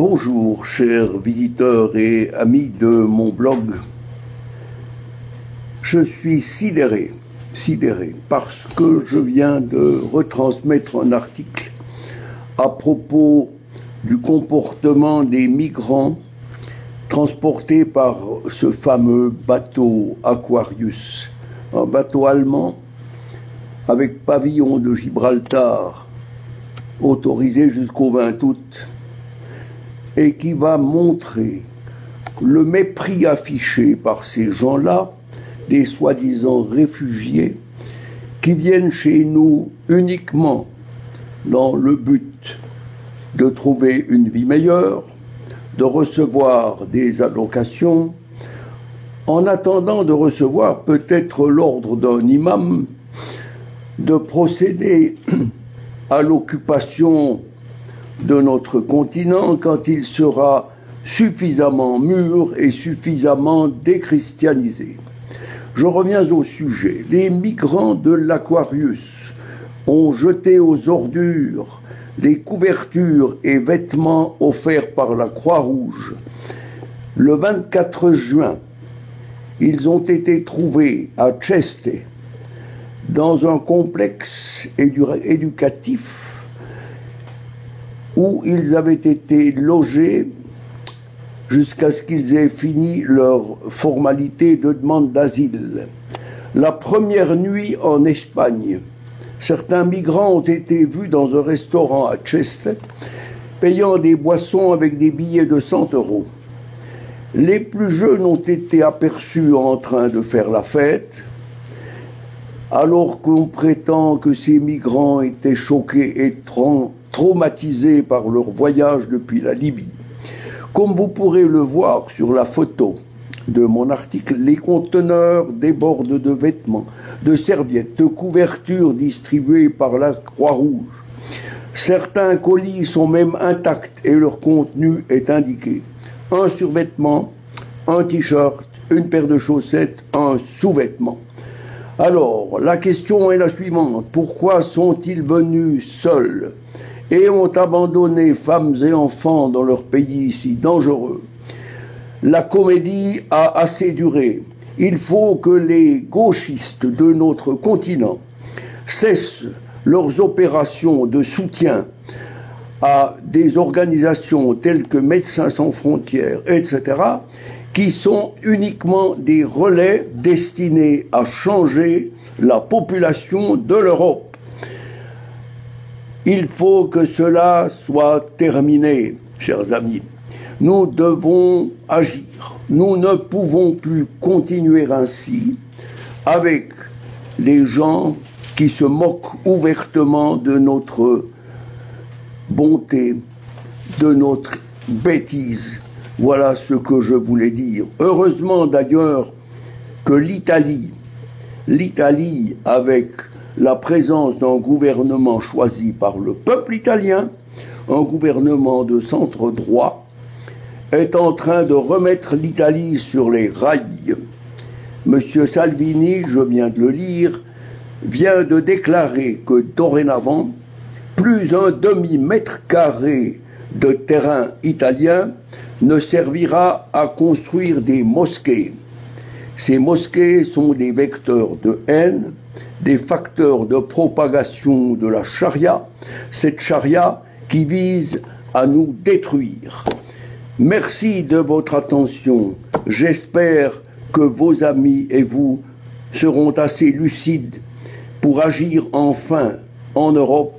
Bonjour, chers visiteurs et amis de mon blog. Je suis sidéré parce que je viens de retransmettre un article à propos du comportement des migrants transportés par ce fameux bateau Aquarius, un bateau allemand avec pavillon de Gibraltar, autorisé jusqu'au 20 août, et qui va montrer le mépris affiché par ces gens-là, des soi-disant réfugiés, qui viennent chez nous uniquement dans le but de trouver une vie meilleure, de recevoir des allocations, en attendant de recevoir peut-être l'ordre d'un imam de procéder à l'occupation de notre continent quand il sera suffisamment mûr et suffisamment déchristianisé. Je reviens au sujet. Les migrants de l'Aquarius ont jeté aux ordures les couvertures et vêtements offerts par la Croix-Rouge. Le 24 juin, ils ont été trouvés à Cheste, dans un complexe éducatif où ils avaient été logés jusqu'à ce qu'ils aient fini leur formalité de demande d'asile. La première nuit en Espagne, certains migrants ont été vus dans un restaurant à Cheste, payant des boissons avec des billets de 100 €. Les plus jeunes ont été aperçus en train de faire la fête, alors qu'on prétend que ces migrants étaient choqués et traumatisés par leur voyage depuis la Libye. Comme vous pourrez le voir sur la photo de mon article, les conteneurs débordent de vêtements, de serviettes, de couvertures distribuées par la Croix-Rouge. Certains colis sont même intacts et leur contenu est indiqué. Un survêtement, un t-shirt, une paire de chaussettes, un sous-vêtement. Alors, la question est la suivante. Pourquoi sont-ils venus seuls et ont abandonné femmes et enfants dans leur pays si dangereux? La comédie a assez duré. Il faut que les gauchistes de notre continent cessent leurs opérations de soutien à des organisations telles que Médecins sans frontières, etc., qui sont uniquement des relais destinés à changer la population de l'Europe. Il faut que cela soit terminé, chers amis. Nous devons agir. Nous ne pouvons plus continuer ainsi avec les gens qui se moquent ouvertement de notre bonté, de notre bêtise. Voilà ce que je voulais dire. Heureusement d'ailleurs que l'Italie, avec la présence d'un gouvernement choisi par le peuple italien, un gouvernement de centre droit, est en train de remettre l'Italie sur les rails. Monsieur Salvini, je viens de le lire, vient de déclarer que dorénavant, plus un demi-mètre carré de terrain italien ne servira à construire des mosquées. Ces mosquées sont des vecteurs de haine, des facteurs de propagation de la charia, cette charia qui vise à nous détruire. Merci de votre attention. J'espère que vos amis et vous seront assez lucides pour agir enfin en Europe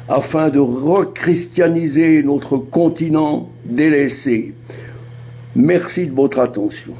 afin de rechristianiser notre continent délaissé. Merci de votre attention.